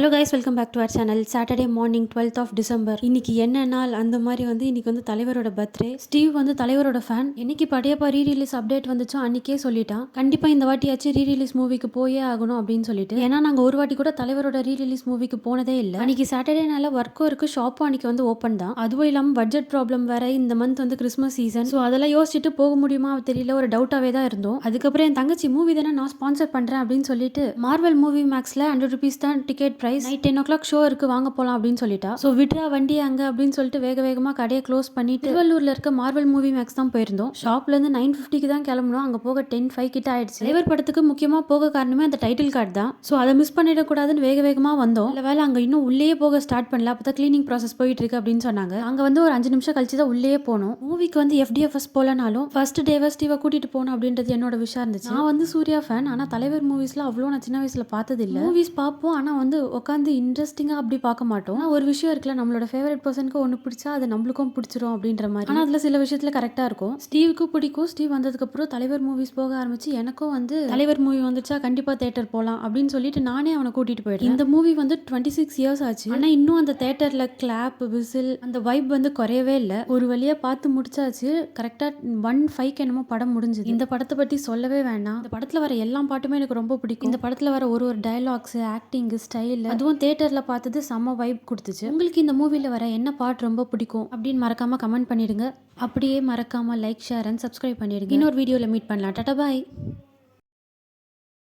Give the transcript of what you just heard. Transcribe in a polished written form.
Hello guys, welcome back to our channel. Saturday morning 12th of December. இன்னைக்கு என்ன நாள் அந்த மாதிரி இன்னைக்கு தலைவரோட பர்த்டே. ஸ்டீவ் தலைவரோட ஃபேன். இன்னைக்கு படையப்பா ரீ ரிலீஸ் அப்டேட் வந்துச்சோ அன்னைக்கே சொல்லிட்டான், கண்டிப்பா இந்த வாட்டியாச்சும் ரீ ரிலீஸ் மூவிக்கு போயே ஆகணும் அப்படின்னு சொல்லிட்டு. ஏன்னா நாங்க ஒரு வாட்டி கூட தலைவரோட ரீ ரிலீஸ் மூவிக்கு போனதே இல்லை. அன்னைக்கு சாட்டர்டேனால ஒர்க்கும் இருக்கு, ஷாப்பும் அன்னைக்கு ஓப்பன் தான். அதுவும் இல்லாம பட்ஜெட் ப்ராப்ளம் வேற. இந்த மந்த் கிறிஸ்மஸ் சீசன். ஸோ அதெல்லாம் யோசிச்சுட்டு போக முடியுமா தெரியல, ஒரு டவுட்டாவே தான் இருந்தோம். அதுக்கப்புறம் என் தங்கச்சி மூவி தானே நான் ஸ்பான்சர் பண்றேன் அப்படின்னு சொல்லிட்டு மார்வல் மூவி மேக்ஸ்ல 100 rupees தான் ticket price, night 10 o'clock show இருக்கு, வாங்க போலாம் அப்படின்னு சொல்லிட்டா. ஸோ விட்ரா வண்டி அங்க அப்படின்னு சொல்லிட்டு வேக வேகமா கடையை க்ளோஸ் பண்ணிட்டு திருவள்ளூர்ல இருக்க மார்வல் மூவி மேக்ஸ் தான் போயிருந்தோம். ஷாப்ல இருந்து 9:50க்கு தான் கிளம்பணும். அங்க போக 10:05 கிட்ட ஆயிடுச்சு. தலைவர் படத்துக்கு முக்கியமா போக காரணமே அந்த டைட்டில் கார்டு தான். ஸோ அதை மிஸ் பண்ணிடக்கூடாதுன்னு வேக வேகமா வந்தோம். இல்ல வேலை அங்க இன்னும் உள்ளே போக ஸ்டார்ட் பண்ணல, அப்பதான் கிளீனிங் ப்ராசஸ் போயிட்டு இருக்கு அப்படின்னு சொன்னாங்க. அங்க ஒரு 5 நிமிஷம் கழிச்சு தான் உள்ளே போனோம். மூவிக்கு FDFS போலனாலும் ஃபர்ஸ்ட் டேவை ஸ்டீவை கூட்டிட்டு போகணும் அப்படின்றது என்னோட விஷயம் இருந்துச்சு. நான் சூர்யா ஃபேன். ஆனா தலைவர் மூவிஸ்ல அவ்வளோ நான் சின்ன வயசுல பார்த்தது இல்லை. மூவிஸ் பார்ப்போம், ஆனா உட்காந்து இன்ட்ரெஸ்டிங்காக அப்படி பார்க்க மாட்டோம். ஒரு விஷயம் இருக்குல்ல, நம்மளோட ஃபேவரட் பர்சனுக்கு ஒன்று பிடிச்சா அது நம்மளுக்கும் பிடிச்சிரும் அப்படின்ற மாதிரி. ஆனால் அதில் சில விஷயத்தில் கரெக்டாக இருக்கும். ஸ்டீவுக்கு பிடிக்கும். ஸ்டீவ் வந்ததுக்கப்புறம் தலைவர் மூவிஸ் போக ஆரம்பிச்சு எனக்கும் தலைவர் மூவி வந்துச்சா கண்டிப்பாக தேட்டர் போகலாம் அப்படின்னு சொல்லிட்டு நானே அவனை கூட்டிட்டு போயிட்டேன். இந்த மூவி 26 இயர்ஸ் ஆச்சு. ஆனால் இன்னும் அந்த தேட்டரில் கிளாப், விசில், அந்த வைப் குறையவே இல்லை. ஒரு வழியாக பார்த்து முடிச்சாச்சு. கரெக்டாக 1:05 என்னமோ படம் முடிஞ்சது. இந்த படத்தை பற்றி சொல்லவே வேண்டாம். இந்த படத்தில் வர எல்லா பாட்டுமே எனக்கு ரொம்ப பிடிக்கும். இந்த படத்தில் வர ஒரு டயலாக்ஸ், ஆக்டிங், ஸ்டைல், அதுவும் தியேட்டர்ல பார்த்தது செம்ம வைப் கொடுத்துச்சு. உங்களுக்கு இந்த மூவில வர என்ன பாட்டு ரொம்ப பிடிக்கும் அப்படின்னு மறக்காம கமெண்ட் பண்ணிடுங்க. அப்படியே மறக்காம லைக், ஷேர் அண்ட் சப்ஸ்கிரைப் பண்ணிடுங்க. இன்னொரு வீடியோல மீட் பண்ணலாம். டாடா பாய்.